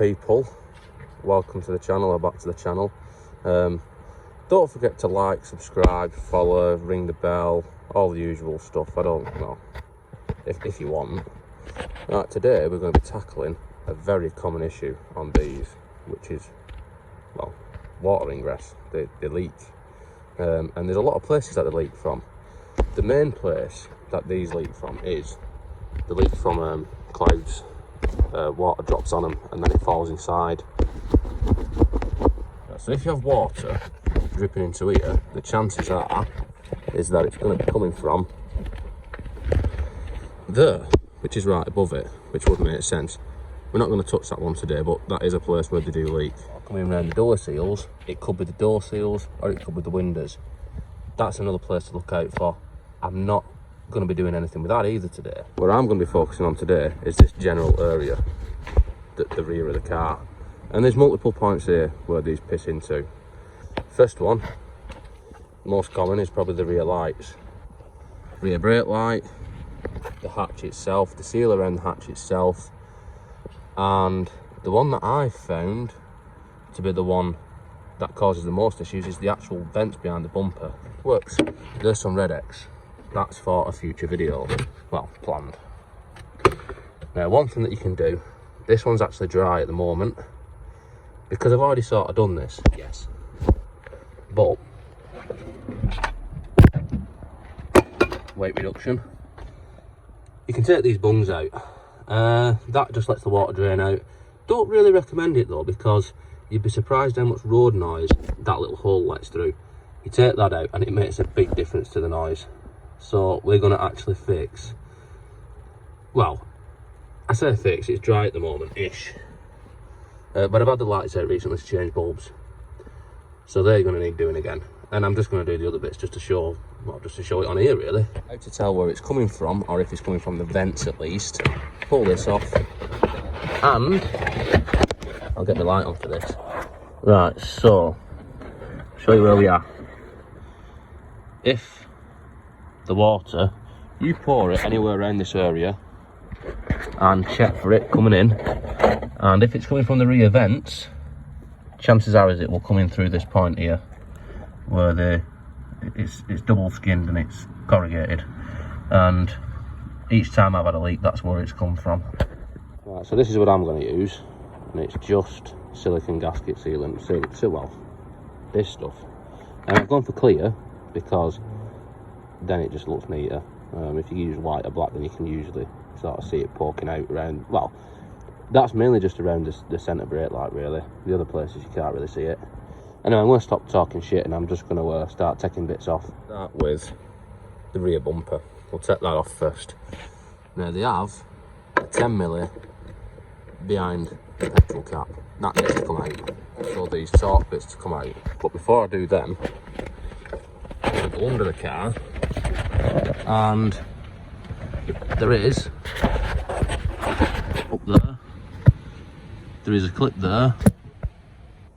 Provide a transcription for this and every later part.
people, welcome to the channel, or back to the channel. Don't forget to like, subscribe, follow, ring the bell, all the usual stuff. I don't know if you want. Right, today we're going to be tackling a very common issue on these, which is, well, water ingress. They leak, and there's a lot of places that they leak from. The main place that these leak from is they leak from clouds. Water drops on them and then it falls inside. So if you have water dripping into here, the chances are is that it's going to be coming from there, which is right above it, which would make sense. We're not going to touch that one today, but that is a place where they do leak. Coming around the door seals, it could be the door seals or it could be the windows. That's another place to look out for. I'm not going to be doing anything with that either today. What I'm going to be focusing on today is this general area, the rear of the car. And there's multiple points here where these piss into. First one, most common, is probably the rear lights. Rear brake light, the hatch itself, the seal around the hatch itself, and the one that I found to be the one that causes the most issues is the actual vents behind the bumper. Works. There's some red X. That's for a future video. Well, planned. Now, one thing that you can do, this one's actually dry at the moment, because I've already sort of done this, yes. But, weight reduction. You can take these bungs out. That just lets the water drain out. Don't really recommend it though, because you'd be surprised how much road noise that little hole lets through. You take that out and it makes a big difference to the noise. So we're going to actually fix, well, I say fix, it's dry at the moment-ish. But I've had the lights out recently to change bulbs. So they're going to need doing again. And I'm just going to do the other bits just to show, well, just to show it on here really. How to tell where it's coming from, or if it's coming from the vents at least. Pull this off. And I'll get my light on for this. Right, so, show you where we are. If the water, you pour it anywhere around this area and check for it coming in, and if it's coming from the rear vents, chances are is it will come in through this point here where it's double skinned and it's corrugated, and each time I've had a leak that's where it's come from. Right, so this is what I'm going to use, and it's just silicone gasket sealant, well, this stuff, and I've gone for clear because then it just looks neater. If you use white or black, then you can usually sort of see it poking out around, well, that's mainly just around the centre brake light really. The other places you can't really see it. Anyway, I'm going to stop talking shit and I'm just going to start taking bits off. Start with the rear bumper. We'll take that off first. Now they have a 10mm behind the petrol cap. That needs to come out. So these torque bits to come out. But before I do them, I'll go under the car, and there is, up there is a clip there,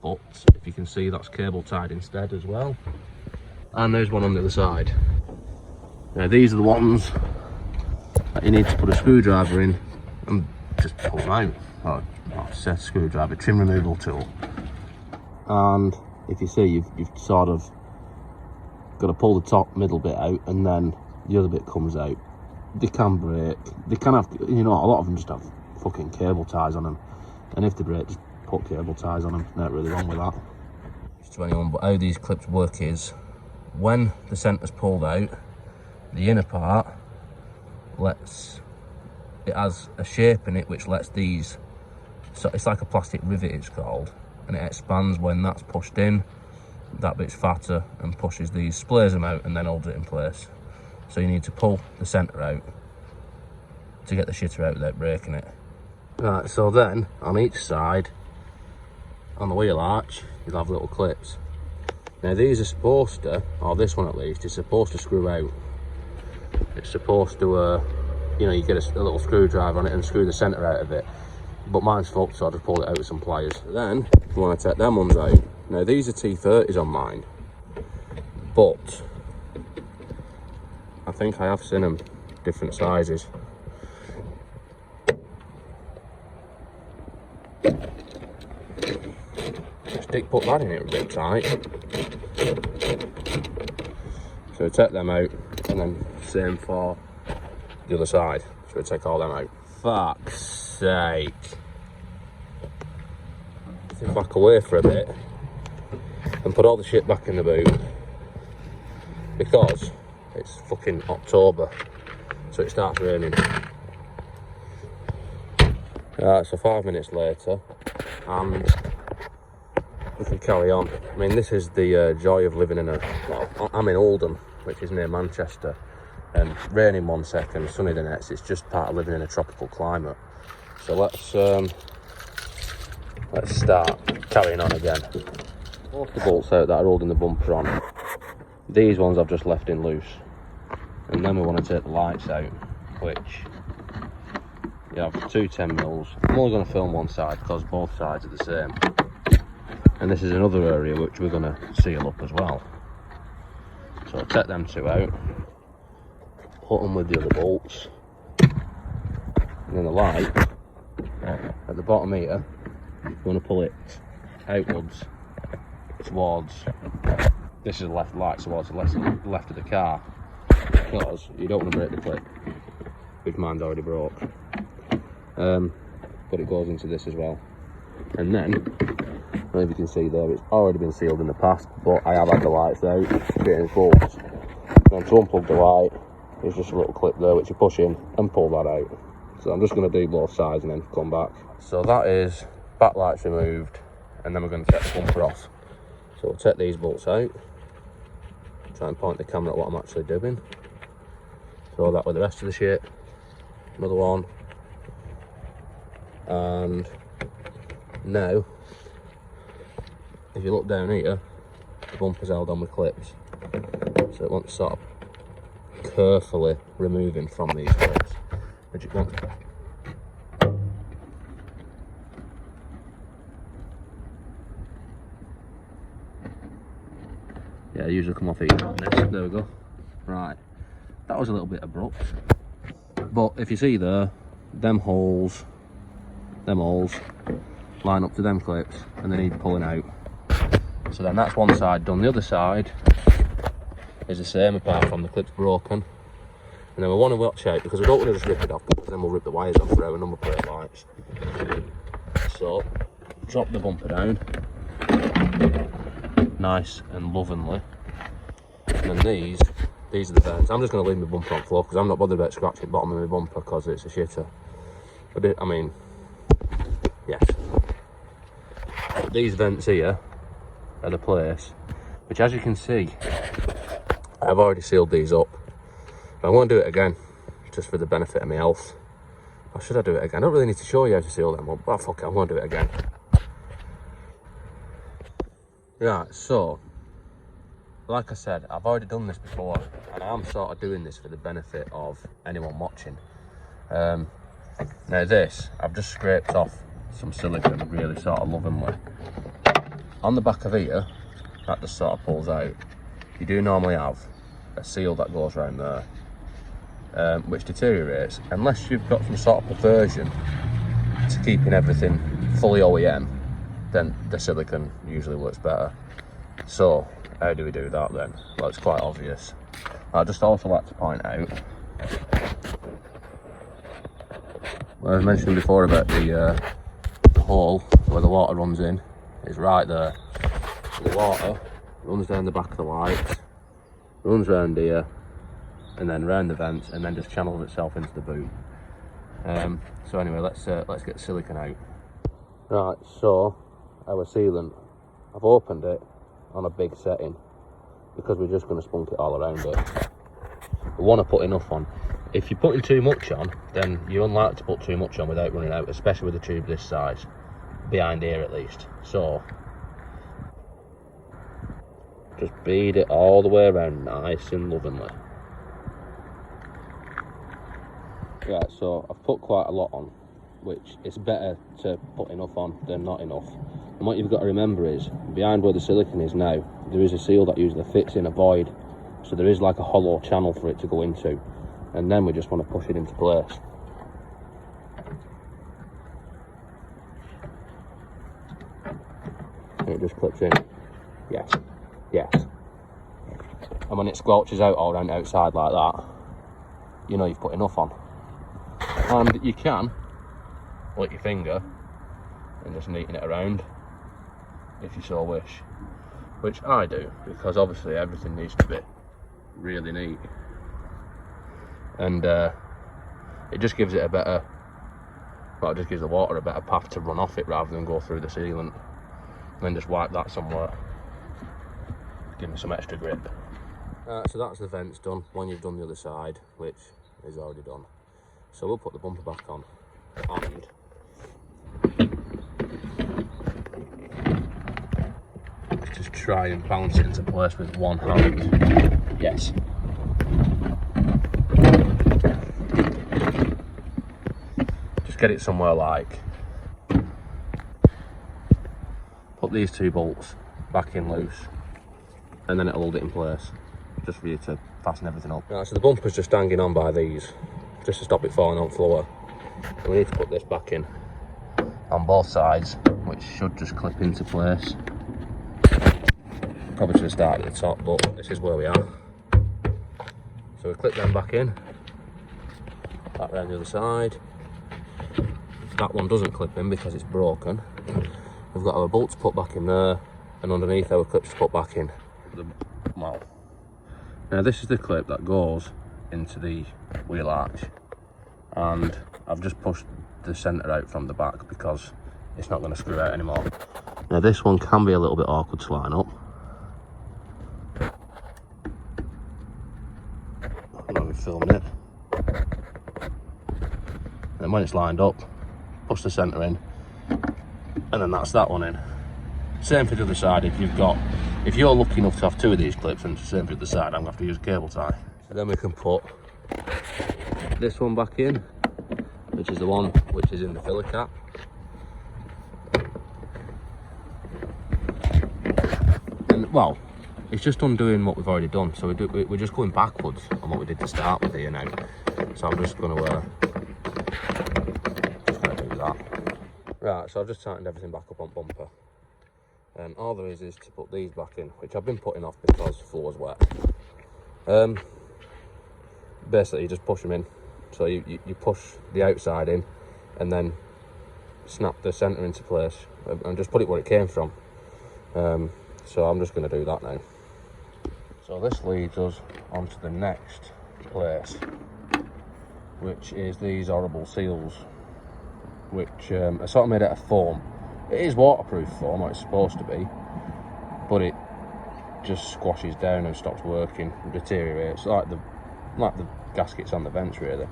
but if you can see that's cable tied instead as well, and there's one on the other side. Now these are the ones that you need to put a screwdriver in and just pull them out. Well, set screwdriver, trim removal tool, and if you see you've sort of got to pull the top middle bit out and then the other bit comes out. They can break, they can have, you know, a lot of them just have fucking cable ties on them, and if they break, just put cable ties on them. Not really wrong with that. Just to anyone, but how these clips work is when the centre's pulled out, the inner part it has a shape in it which lets these, so it's like a plastic rivet it's called, and it expands when that's pushed in. That bit's fatter and pushes these, splays them out and then holds it in place. So you need to pull the centre out to get the shitter out without breaking it. Right, so then on each side, on the wheel arch, you'll have little clips. Now these are supposed to, or this one at least, is supposed to screw out. It's supposed to, you know, you get a little screwdriver on it and screw the centre out of it. But mine's fucked, so I just pull it out with some pliers. Then, you want to take them ones out. Now these are T30s on mine, but I think I have seen them different sizes. Dick put that in it a bit tight. So we take them out, and then same for the other side. So we take all them out. Fuck's sake. Think back away for a bit and put all the shit back in the boot, because it's fucking October, so it starts raining. Right, so 5 minutes later, and we can carry on. I mean, this is the joy of living in a, well, I'm in Oldham, which is near Manchester, and raining 1 second, sunny the next. It's just part of living in a tropical climate. So let's start carrying on again. Both the bolts out that are holding the bumper on, these ones I've just left in loose, and then we want to take the lights out, which you have 2 10mm. I'm only going to film one side because both sides are the same, and this is another area which we're going to seal up as well. So I'll take them 2 out, put them with the other bolts, and then the light at the bottom here, you want to pull it outwards towards, this is the left light, towards the left of the car, because you don't want to break the clip, which mine's already broke. But it goes into this as well. And then, I don't know if you can see there, it's already been sealed in the past, but I have had the lights out, getting bolts. Then to unplug the light, there's just a little clip there which you push in and pull that out. So I'm just going to do both sides and then come back. So that is backlights removed, and then we're going to take the bumper off. So we'll take these bolts out, try and point the camera at what I'm actually doing. Throw that with the rest of the shit. Another one. And now, if you look down here, the bumper's held on with clips. So it wants sort of carefully removing from these clips. Which it wants. Yeah, usually come off easy on this. There we go. Right, that was a little bit abrupt, but if you see there, them holes line up to them clips, and they need pulling out. So then that's one side done. The other side is the same, apart from the clip's broken. And then we want to watch out, because we don't want to just rip it off, because then we'll rip the wires off for our number plate lights. So drop the bumper down nice and lovingly, and then these are the vents. I'm just going to leave my bumper on floor, because I'm not bothered about scratching the bottom of my bumper, because it's a shitter. But I mean, yes, these vents here are the place, which, as you can see, I've already sealed these up. But I won't do it again, just for the benefit of my health. Or should I do it again? I don't really need to show you how to seal them up, but fuck it, I won't do it again. Right, so, like I said, I've already done this before, and I am sort of doing this for the benefit of anyone watching. Now this, I've just scraped off some silicone really sort of lovingly. On the back of here, that just sort of pulls out, you do normally have a seal that goes around there, which deteriorates, unless you've got some sort of aversion to keeping everything fully OEM, then the silicone usually works better. So how do we do that then? Well, it's quite obvious. I'd just also like to point out, what I was mentioning before about the hole where the water runs in, is right there. The water runs down the back of the lights, runs round here, and then round the vents, and then just channels itself into the boot. So anyway, let's get silicone out. Right, so our sealant, I've opened it on a big setting, because we're just going to spunk it all around it. We want to put enough on. If you're putting too much on, then you're unlikely to put too much on without running out, especially with a tube this size, behind here at least. So just bead it all the way around nice and lovingly. Right, so I've put quite a lot on, which it's better to put enough on than not enough. And what you've got to remember is, behind where the silicone is now, there is a seal that usually fits in a void, so there is like a hollow channel for it to go into, and then we just want to push it into place. it just clips in. Yes, yes. And when it squelches out all around the outside like that, you know you've put enough on. And you can lick your finger and just neaten it around if you so wish, which I do, because obviously everything needs to be really neat, and it just gives it a better, well, it just gives the water a better path to run off it rather than go through the sealant, and then just wipe that somewhere, give me some extra grip. So that's the vents done when you've done the other side, which is already done. So we'll put the bumper back on, and just try and balance it into place with one hand. Yes. Just get it somewhere like, put these 2 bolts back in loose, and then it'll hold it in place, just for you to fasten everything up. Right, so the bumper's just hanging on by these, just to stop it falling on the floor. And we need to put this back in on both sides, which should just clip into place. Probably should have started at the top, but this is where we are. So we clip them back in, back around the other side. That one doesn't clip in because it's broken. We've got our bolts put back in there, and underneath our clips put back in. Well, now this is the clip that goes into the wheel arch, and I've just pushed the centre out from the back because it's not going to screw out anymore. Now this one can be a little bit awkward to line up. When we're filming it, and when it's lined up, push the centre in, and then that's that one in. Same for the other side. If you're lucky enough to have 2 of these clips, and same for the other side, I'm going to have to use a cable tie. So then we can put this one back in, which is the one which is in the filler cap. And well, it's just undoing what we've already done, so we're just going backwards on what we did to start with here now. So I'm just going to do that. Right, so I've just tightened everything back up on bumper. And all there is to put these back in, which I've been putting off because the floor's wet. Basically, you just push them in. So you push the outside in, and then snap the centre into place, and just put it where it came from. So I'm just going to do that now. So this leads us onto the next place, which is these horrible seals, which are sort of made out of foam. It is waterproof foam, or it's supposed to be, but it just squashes down and stops working, deteriorates, like the gaskets on the vents really.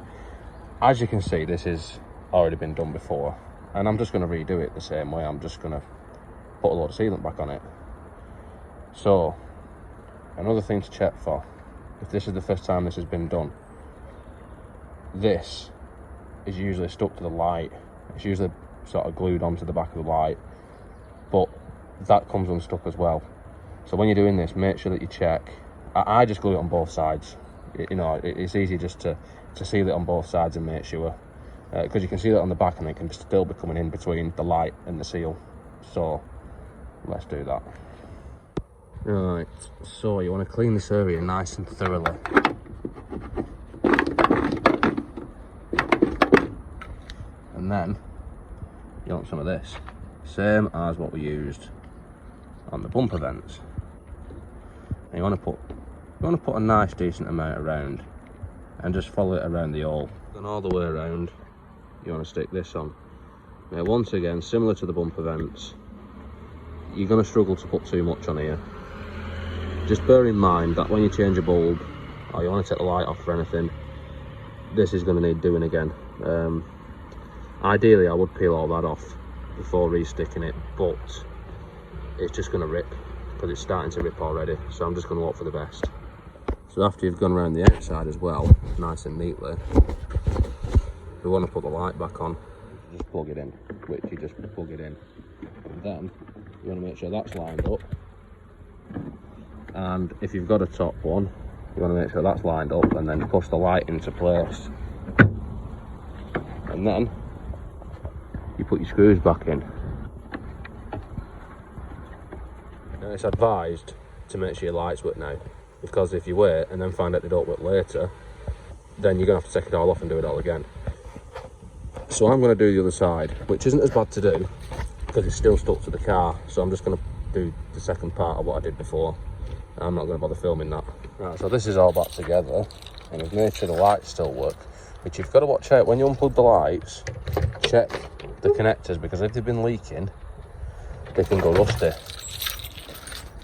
As you can see, this has already been done before, and I'm just going to redo it the same way. I'm just going to put a load of sealant back on it. So another thing to check for, if this is the first time this has been done, this is usually stuck to the light. It's usually sort of glued onto the back of the light, but that comes unstuck as well. So when you're doing this, make sure that you check. I just glue it on both sides. It's easy just to seal it on both sides and make sure, because you can seal it on the back and it can still be coming in between the light and the seal. So let's do that. Right, so you want to clean this area nice and thoroughly. And then you want some of this, same as what we used on the bumper vents. And you want to put a nice decent amount around, and just follow it around the hole. Then all the way around, you want to stick this on. Now once again, similar to the bumper vents, you're going to struggle to put too much on here. Just bear in mind that when you change a bulb, or you want to take the light off or anything, this is going to need doing again. Ideally I would peel all that off before resticking it, but it's just going to rip, because it's starting to rip already, so I'm just going to hope for the best. So after you've gone around the outside as well, nice and neatly, we want to put the light back on. Just plug it in, which you just plug it in, and then you want to make sure that's lined up. And if you've got a top one, you want to make sure that's lined up, and then push the light into place. And then you put your screws back in. Now it's advised to make sure your lights work now, because if you wait and then find out they don't work later, then you're going to have to take it all off and do it all again. So I'm going to do the other side, which isn't as bad to do because it's still stuck to the car. So I'm just going to do the second part of what I did before. I'm not going to bother filming that. Right, so this is all back together, and we've made sure the lights still work. But you've got to watch out when you unplug the lights, check the connectors, because if they've been leaking, they can go rusty.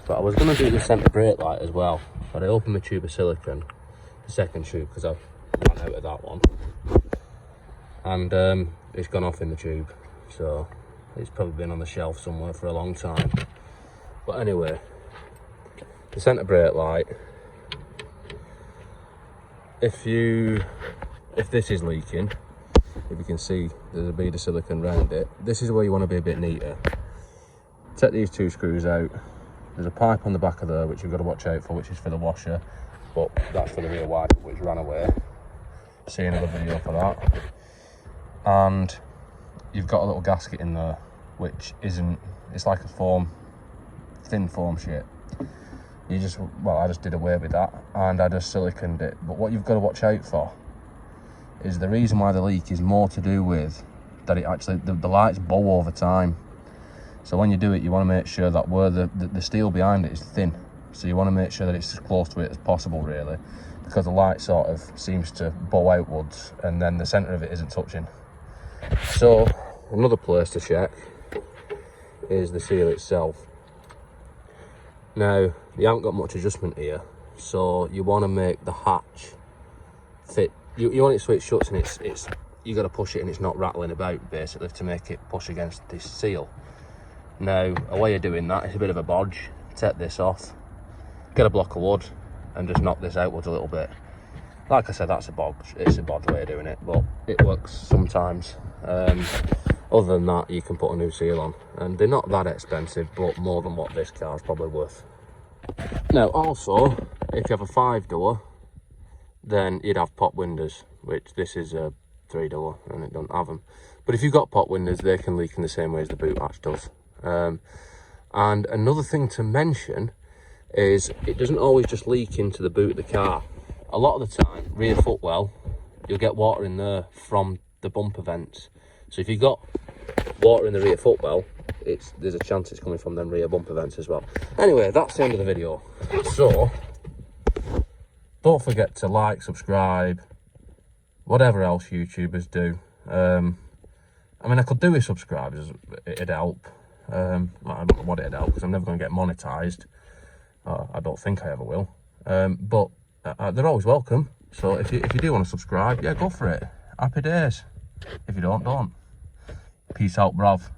But I was going to do the centre brake light as well, but I opened my tube of silicone, the second tube, because I've run out of that one. And it's gone off in the tube, so it's probably been on the shelf somewhere for a long time. But anyway, the centre brake light, if this is leaking, if you can see there's a bead of silicone around it, this is where you want to be a bit neater. Take these two screws out. There's a pipe on the back of there which you've got to watch out for, which is for the washer, but that's for the rear wiper which ran away. See another video for that. And you've got a little gasket in there which isn't, it's like a foam, thin foam shit. I just did away with that and I just siliconed it. But what you've got to watch out for is the reason why the leak is more to do with that it actually, the lights bow over time. So when you do it, you want to make sure that where the steel behind it is thin. So you want to make sure that it's as close to it as possible, really, because the light sort of seems to bow outwards and then the centre of it isn't touching. So another place to check is the seal itself. Now, you haven't got much adjustment here, so you want to make the hatch fit. You want it so it shuts and it's you got to push it and it's not rattling about, basically, to make it push against this seal. Now, a way of doing that is a bit of a bodge. Take this off, get a block of wood and just knock this outwards a little bit. Like I said, that's a bodge. It's a bodge way of doing it, but it works sometimes. Other than that, you can put a new seal on, and they're not that expensive, but more than what this car is probably worth. Now, also, if you have a 5-door, then you'd have pop windows, which this is a 3-door and it don't have them. But if you've got pop windows, they can leak in the same way as the boot hatch does. And another thing to mention is it doesn't always just leak into the boot of the car. A lot of the time, rear footwell, you'll get water in there from the bumper vents. So if you've got water in the rear footwell, there's a chance it's coming from them rear bumper vents as well. Anyway, that's the end of the video. So don't forget to like, subscribe, whatever else YouTubers do. I mean, I could do with subscribers, it'd help. I don't know what it'd help, because I'm never going to get monetized. I don't think I ever will. But they're always welcome. So if you do want to subscribe, yeah, go for it. Happy days. If you don't. Peace out, bruv.